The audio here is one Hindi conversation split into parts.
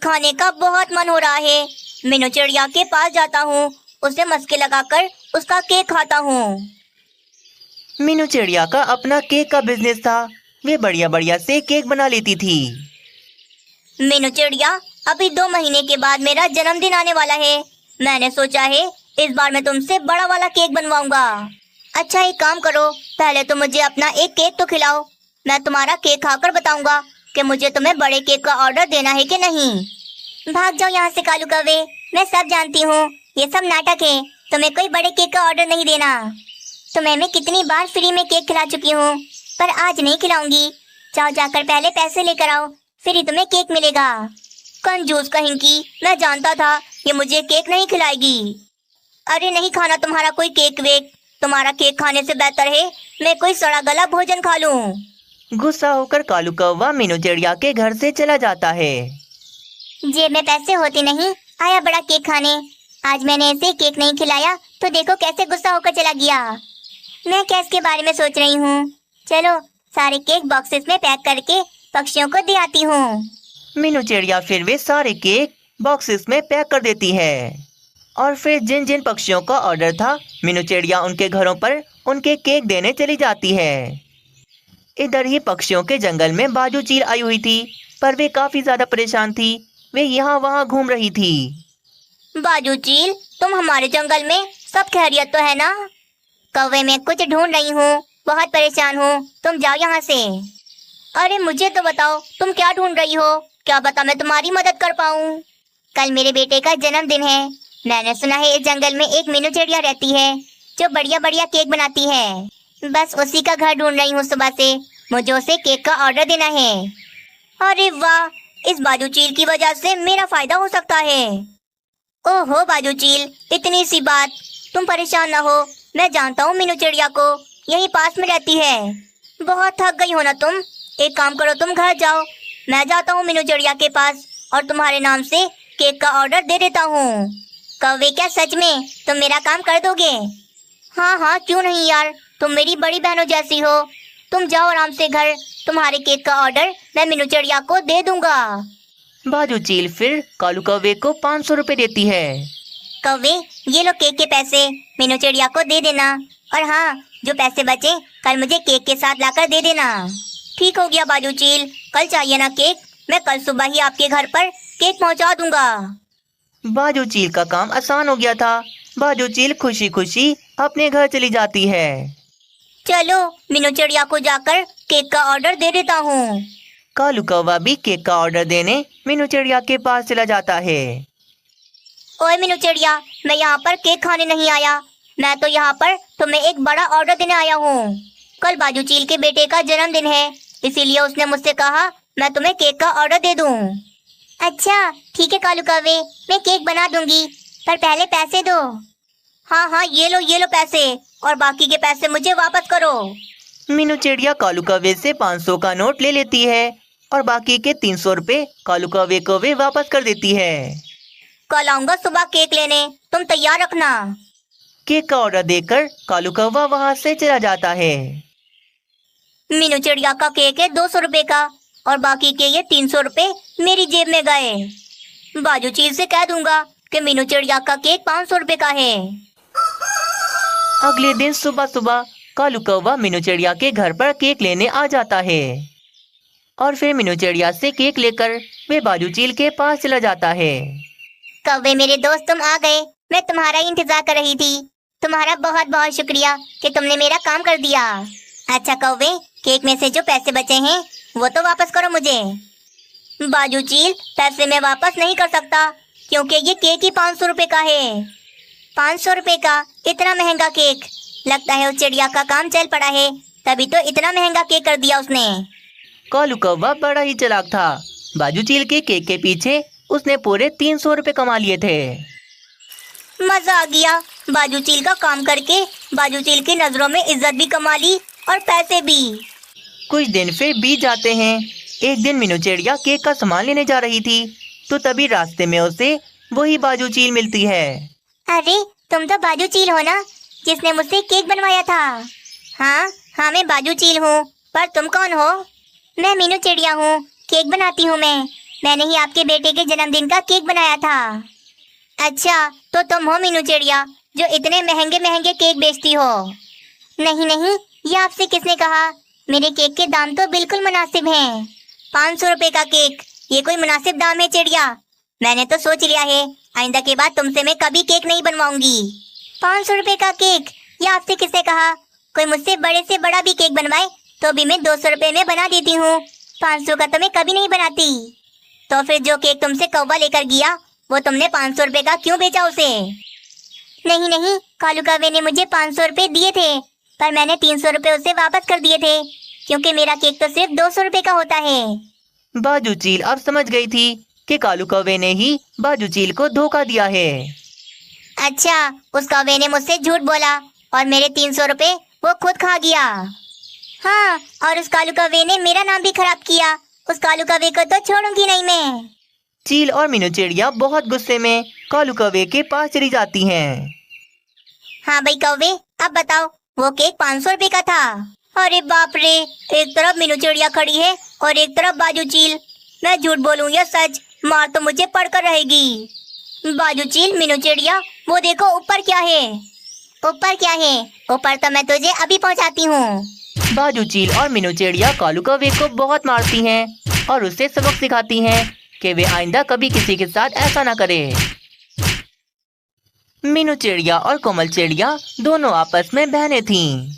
खाने का बहुत मन हो रहा है। मीनू चिड़िया के पास जाता हूँ, उसे मस्के लगाकर उसका केक खाता हूँ। मीनू चिड़िया का अपना केक का बिजनेस था। वे बढ़िया बढ़िया से केक बना लेती थी। मीनू चिड़िया, अभी 2 महीने के बाद मेरा जन्मदिन आने वाला है। मैंने सोचा है इस बार मैं तुमसे बड़ा वाला केक बनवाऊंगा। अच्छा, एक काम करो, पहले तो मुझे अपना एक केक तो खिलाओ। मैं तुम्हारा केक खाकर बताऊंगा कि मुझे तुम्हें बड़े केक का ऑर्डर देना है कि नहीं। भाग जाओ यहाँ से कालू कौवे, मैं सब जानती हूँ, ये सब नाटक है। तुम्हें कोई बड़े केक का ऑर्डर नहीं देना। तुम्हें मैं कितनी बार फ्री में केक खिला चुकी हूँ, पर आज नहीं खिलाऊंगी। जाओ, जाकर पहले पैसे लेकर आओ, फिर ही तुम्हें केक मिलेगा। कंजूस कहीं, मैं जानता था ये मुझे केक नहीं खिलाएगी। अरे नहीं खाना तुम्हारा कोई केक वेक। तुम्हारा केक खाने से बेहतर है मैं कोई सड़ा गला भोजन खा लूं। गुस्सा होकर कालू कौवा मीनू चिड़िया के घर से चला जाता है। जेब में पैसे होते नहीं आया बड़ा केक खाने। आज मैंने ऐसे केक नहीं खिलाया तो देखो कैसे गुस्सा होकर चला गया। मैं क्या इसके बारे में सोच रही हूँ। चलो सारे केक बॉक्सेस में पैक करके पक्षियों को दे आती हूँ। मीनू चिड़िया फिर वे सारे केक बॉक्सेस में पैक कर देती है और फिर जिन जिन पक्षियों का ऑर्डर था मीनू चिड़िया उनके घरों पर उनके केक देने चली जाती है। इधर ही पक्षियों के जंगल में बाजू चील आई हुई थी, पर वे काफी ज्यादा परेशान थी। वे यहाँ वहाँ घूम रही थी। बाजू चील, तुम हमारे जंगल में सब खैरियत तो है ना? कौवे, मैं कुछ ढूंढ रही हूँ, बहुत परेशान हूँ, तुम जाओ यहाँ से। अरे मुझे तो बताओ तुम क्या ढूंढ रही हो, क्या पता मैं तुम्हारी मदद कर पाऊँ। कल मेरे बेटे का जन्मदिन है। मैंने सुना है इस जंगल में एक मीनू चिड़िया रहती है जो बढ़िया बढ़िया केक बनाती है। बस उसी का घर ढूंढ रही हूँ सुबह से, मुझे उसे केक का ऑर्डर देना है। अरे वाह, इस बाजू चील की वजह से मेरा फायदा हो सकता है। ओहो बाजू चील, इतनी सी बात, तुम परेशान ना हो, मैं जानता हूँ मीनू चिड़िया को, यहीं पास में रहती है। बहुत थक गई हो ना तुम, एक काम करो तुम घर जाओ, मैं जाता हूँ मीनू चिड़िया के पास और तुम्हारे नाम से केक का ऑर्डर दे देता हूँ। कौवे, क्या सच में तुम मेरा काम कर दोगे? हाँ हाँ, क्यों नहीं यार, तुम मेरी बड़ी बहनों जैसी हो। तुम जाओ आराम से घर, तुम्हारे केक का ऑर्डर मैं मीनू चिड़िया को दे दूंगा। बाजू चील फिर कालू कौवे को 500 रुपए देती है। कौवे, ये लो केक के पैसे, मीनू चिड़िया को दे देना, और हाँ, जो पैसे बचे कल मुझे केक के साथ लाकर दे देना। ठीक हो गया बाजू चील, कल चाहिए ना केक, मैं कल सुबह ही आपके घर पर केक पहुंचा दूंगा। बाजू चील का काम आसान हो गया था। बाजू चील खुशी खुशी अपने घर चली जाती है। चलो मीनू चिड़िया को जाकर केक का ऑर्डर दे देता हूँ। कालू कौवा भी केक का ऑर्डर देने मीनू चिड़िया के पास चला जाता है। ओए मीनू चिड़िया, मैं यहाँ पर केक खाने नहीं आया, मैं तो यहाँ पर तुम्हें एक बड़ा ऑर्डर देने आया हूँ। कल बाजू चील के बेटे का जन्मदिन है, इसीलिए उसने मुझसे कहा मैं तुम्हें केक का ऑर्डर दे दूँ। अच्छा ठीक है कालू कौवे, मैं केक बना दूंगी, पर पहले पैसे दो। हाँ हाँ, ये लो पैसे, और बाकी के पैसे मुझे वापस करो। मीनू चिड़िया कालू कौवे से 500 का नोट ले लेती है और बाकी के 300 रुपए कालू कौवे को वे वापस कर देती है। कल आऊंगा सुबह केक लेने, तुम तैयार रखना। केक का ऑर्डर देकर कालू कौवा वहाँ से चला जाता है। मीनू चिड़िया का केक है 200 रुपए का, और बाकी के ये 300 रुपए मेरी जेब में गए। बाजू चील से कह दूंगा कि मीनू चिड़िया का केक 500 रुपए का है। अगले दिन सुबह सुबह कालू कौवा मीनू चिड़िया के घर पर केक लेने आ जाता है और फिर मीनू चिड़िया से केक लेकर वे बाजू चील के पास चला जाता है। कौवे मेरे दोस्त, तुम आ गए, मैं तुम्हारा ही इंतजार कर रही थी। तुम्हारा बहुत बहुत शुक्रिया कि तुमने मेरा काम कर दिया। अच्छा कौवे, केक में से जो पैसे बचे हैं वो तो वापस करो मुझे। बाजू चील, पैसे मैं वापस नहीं कर सकता क्योंकि ये केक ही 500 रुपए का है। 500 रुपए का इतना महंगा केक, लगता है उस चिड़िया का काम चल पड़ा है, तभी तो इतना महंगा केक कर दिया उसने। कालू कौवा बड़ा ही चालाक था। बाजू चील के केक के पीछे उसने पूरे 300 रुपए कमा लिए थे। मजा आ गया, बाजू चील का काम करके बाजू चील की नजरों में इज्जत भी कमा ली और पैसे भी। कुछ दिन फिर बीत जाते हैं। एक दिन मीनू चिड़िया केक का सामान लेने जा रही थी तो तभी रास्ते में उसे वही बाजू चील मिलती है। अरे तुम तो बाजू चील हो ना, जिसने मुझसे केक बनवाया था? हाँ हाँ, मैं बाजू चील हूँ, पर तुम कौन हो? मैं मीनू चिड़िया हूँ, केक बनाती हूँ मैं। मैंने ही आपके बेटे के जन्मदिन का केक बनाया था। अच्छा, तो तुम हो मीनू चिड़िया जो इतने महंगे महंगे केक बेचती हो। नहीं नहीं, ये आपसे किसने कहा? मेरे केक के दाम तो बिल्कुल मुनासिब हैं। 500 रुपए का केक, ये कोई मुनासिब दाम है चिड़िया? मैंने तो सोच लिया है, आइंदा के बाद तुमसे मैं कभी केक नहीं बनवाऊंगी। 500 रुपए का केक, ये आपसे किसने कहा? कोई मुझसे बड़े से बड़ा भी केक बनवाए तो भी मैं 200 रुपए में बना देती हूँ, 500 का तो मैं कभी नहीं बनाती। तो फिर जो केक तुमसे कौवा लेकर गया वो तुमने 500 रुपए का क्यों बेचा उसे? नहीं नहीं, कालू कौवे ने मुझे 500 रुपए दिए थे, पर मैंने 300 रुपए उसे वापस कर दिए थे, क्योंकि मेरा केक तो सिर्फ 200 रुपए का होता है। बाजू चील अब समझ गई थी कि कालू कौवे ने ही बाजू चील को धोखा दिया है। अच्छा, उस कौवे ने मुझसे झूठ बोला और मेरे 300 रुपए वो खुद खा गया। हाँ, और उस कालू कौवे ने मेरा नाम भी खराब किया। उस कालू कौवे को तो छोड़ूंगी नहीं मैं। चील और मीनू चिड़िया बहुत गुस्से में कालू कौवे के पास चली जाती हैं। हाँ भाई कौवे, अब बताओ, वो केक 500 रुपए का था। अरे बाप रे, एक तरफ मीनू चिड़िया खड़ी है और एक तरफ बाजू चील। मैं झूठ बोलूं या सच, मार तो मुझे पड़कर रहेगी। बाजू चील, मीनू चिड़िया, वो देखो ऊपर क्या है। ऊपर क्या है? ऊपर तो मैं तुझे अभी पहुंचाती हूँ। बाजू चील और मीनू चिड़िया कालू कौवे को बहुत मारती हैं और उसे सबक सिखाती हैं कि वे आइंदा कभी किसी के साथ ऐसा ना करे। मीनू चिड़िया और कोमल चिड़िया दोनों आपस में बहनें थीं।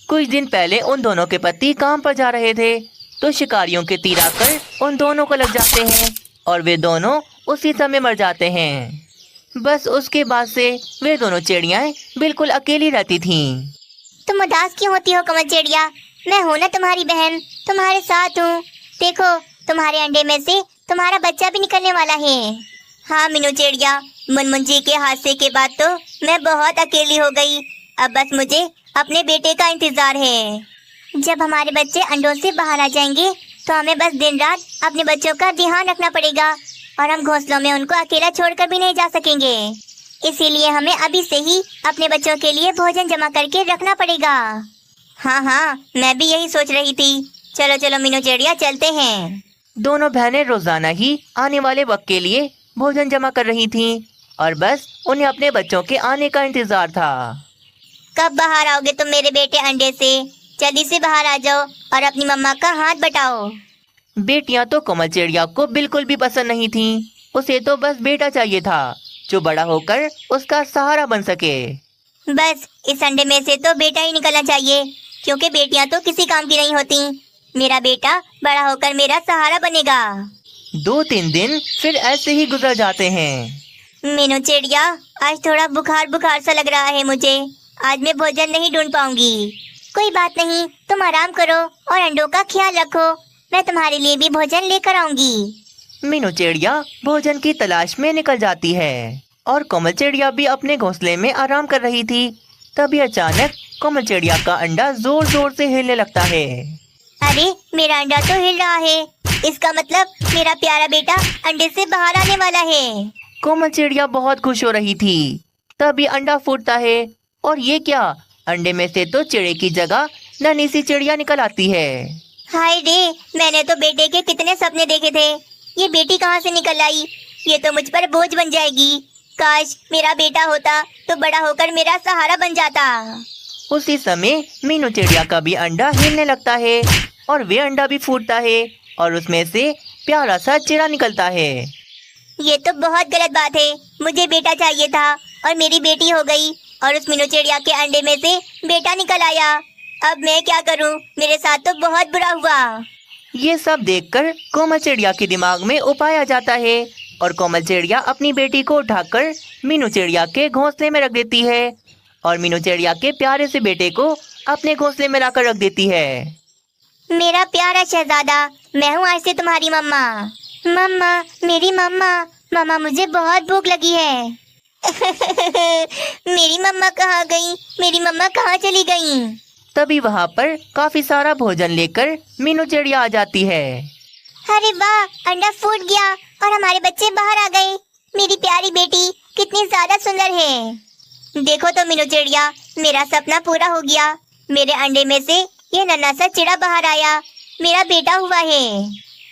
कुछ दिन पहले उन दोनों के पति काम पर जा रहे थे तो शिकारियों के तीर आकर उन दोनों को लग जाते हैं और वे दोनों उसी समय मर जाते हैं। बस उसके बाद से वे दोनों चिड़ियाएं बिल्कुल अकेली रहती थीं। तुम उदास क्यों होती हो कोमल चिड़िया? मैं हूँ ना तुम्हारी बहन, तुम्हारे साथ हूँ। देखो, तुम्हारे अंडे में से तुम्हारा बच्चा भी निकलने वाला है। हाँ मीनू चिड़िया, मुनमुन जी के हादसे के बाद तो मैं बहुत अकेली हो गई। अब बस मुझे अपने बेटे का इंतजार है। जब हमारे बच्चे अंडों से बाहर आ जाएंगे तो हमें बस दिन रात अपने बच्चों का ध्यान रखना पड़ेगा और हम घोंसलों में उनको अकेला छोड़कर भी नहीं जा सकेंगे। इसीलिए हमें अभी से ही अपने बच्चों के लिए भोजन जमा करके रखना पड़ेगा। हाँ हाँ, मैं भी यही सोच रही थी। चलो चलो मीनू चिड़िया, चलते हैं। दोनों बहनें रोजाना ही आने वाले वक्त के लिए भोजन जमा कर रही थीं और बस उन्हें अपने बच्चों के आने का इंतजार था। कब बाहर आओगे तुम मेरे बेटे अंडे से? जल्दी से बाहर आ जाओ और अपनी मम्मा का हाथ बटाओ। बेटियां तो कोमल चिड़िया को बिल्कुल भी पसंद नहीं थीं। उसे तो बस बेटा चाहिए था जो बड़ा होकर उसका सहारा बन सके। बस इस अंडे में से तो बेटा ही निकलना चाहिए, क्योंकि बेटियां तो किसी काम की नहीं होती। मेरा बेटा बड़ा होकर मेरा सहारा बनेगा। 2-3 दिन फिर ऐसे ही गुजर जाते हैं। मीनू चिड़िया, आज थोड़ा बुखार बुखार सा लग रहा है मुझे। आज मैं भोजन नहीं ढूंढ पाऊंगी। कोई बात नहीं, तुम आराम करो और अंडों का ख्याल रखो। मैं तुम्हारे लिए भी भोजन लेकर आऊंगी। मीनू चिड़िया भोजन की तलाश में निकल जाती है और कोमल चिड़िया भी अपने घोंसले में आराम कर रही थी। तभी अचानक कोमल चिड़िया का अंडा जोर जोर से हिलने लगता है। अरे, मेरा अंडा तो हिल रहा है। इसका मतलब मेरा प्यारा बेटा अंडे से बाहर आने वाला है। कोमल चिड़िया बहुत खुश हो रही थी। तभी अंडा फूटता है और ये क्या, अंडे में से तो चिड़े की जगह नन्ही सी चिड़िया निकल आती है। हाय रे, मैंने तो बेटे के कितने सपने देखे थे। ये बेटी कहाँ से निकल आई? ये तो मुझ पर बोझ बन जाएगी। काश मेरा बेटा होता तो बड़ा होकर मेरा सहारा बन जाता। उसी समय मीनू चिड़िया का भी अंडा हिलने लगता है और वे अंडा भी फूटता है और उसमें से प्यारा सा चिड़ा निकलता है। ये तो बहुत गलत बात है। मुझे बेटा चाहिए था और मेरी बेटी हो गई और उस मीनू चिड़िया के अंडे में से बेटा निकल आया। अब मैं क्या करूं? मेरे साथ तो बहुत बुरा हुआ। ये सब देखकर कोमल चिड़िया के दिमाग में उपाय आ जाता है और कोमल चिड़िया अपनी बेटी को उठाकर मीनू चिड़िया के घोंसले में रख देती है और मीनू चिड़िया के प्यारे से बेटे को अपने घोंसले में लाकर रख देती है। मेरा प्यारा शहजादा, मैं हूँ आज से तुम्हारी मम्मा। मम्मा, मेरी मम्मा। मम्मा, मुझे बहुत भूख लगी है। मेरी मम्मा कहाँ गई? मेरी मम्मा कहाँ चली गई? तभी वहाँ पर काफी सारा भोजन लेकर मीनू चिड़िया आ जाती है। अरे वाह, अंडा फूट गया और हमारे बच्चे बाहर आ गए। मेरी प्यारी बेटी कितनी ज्यादा सुंदर है। देखो तो मीनू चिड़िया, मेरा सपना पूरा हो गया। मेरे अंडे में से ये नन्हा सा चिड़ा बाहर आया। मेरा बेटा हुआ है।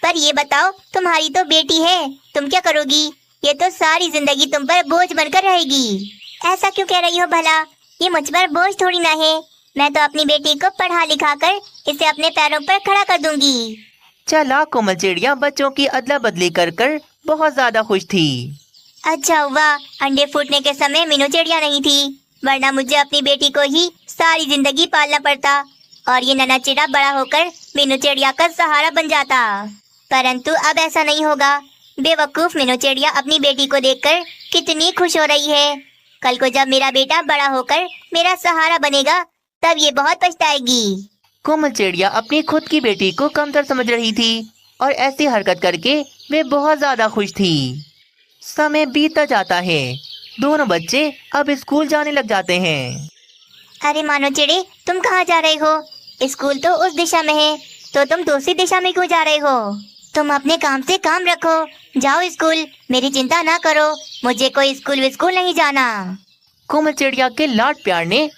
पर ये बताओ, तुम्हारी तो बेटी है, तुम क्या करोगी? ये तो सारी जिंदगी तुम पर बोझ बनकर रहेगी। ऐसा क्यों कह रही हो भला? ये मुझ पर बोझ थोड़ी ना है। मैं तो अपनी बेटी को पढ़ा लिखा कर इसे अपने पैरों पर खड़ा कर दूंगी। चालाक कोमल चिड़िया बच्चों की अदला बदली कर कर बहुत ज्यादा खुश थी। अच्छा हुआ अंडे फूटने के समय मीनू चिड़िया नहीं थी, वरना मुझे अपनी बेटी को ही सारी जिंदगी पालना पड़ता और ये नन्हा चिड़ा बड़ा होकर मीनू चिड़िया का सहारा बन जाता। परंतु अब ऐसा नहीं होगा। बेवकूफ मीनू चिड़िया अपनी बेटी को देखकर कितनी खुश हो रही है। कल को जब मेरा बेटा बड़ा होकर मेरा सहारा बनेगा तब ये बहुत पछताएगी। कोमल चिड़िया अपनी खुद की बेटी को कमतर समझ रही थी और ऐसी हरकत करके वे बहुत ज्यादा खुश थी। समय बीतता जाता है। दोनों बच्चे अब स्कूल जाने लग जाते हैं। अरे मानो चिड़े, तुम कहाँ जा रहे हो? स्कूल तो उस दिशा में है, तो तुम दूसरी दिशा में क्यों जा रहे हो? तुम अपने काम से काम रखो, जाओ स्कूल, मेरी चिंता ना करो, मुझे कोई स्कूल विस्कूल नहीं जाना। कोमल चिड़िया के लाड प्यार ने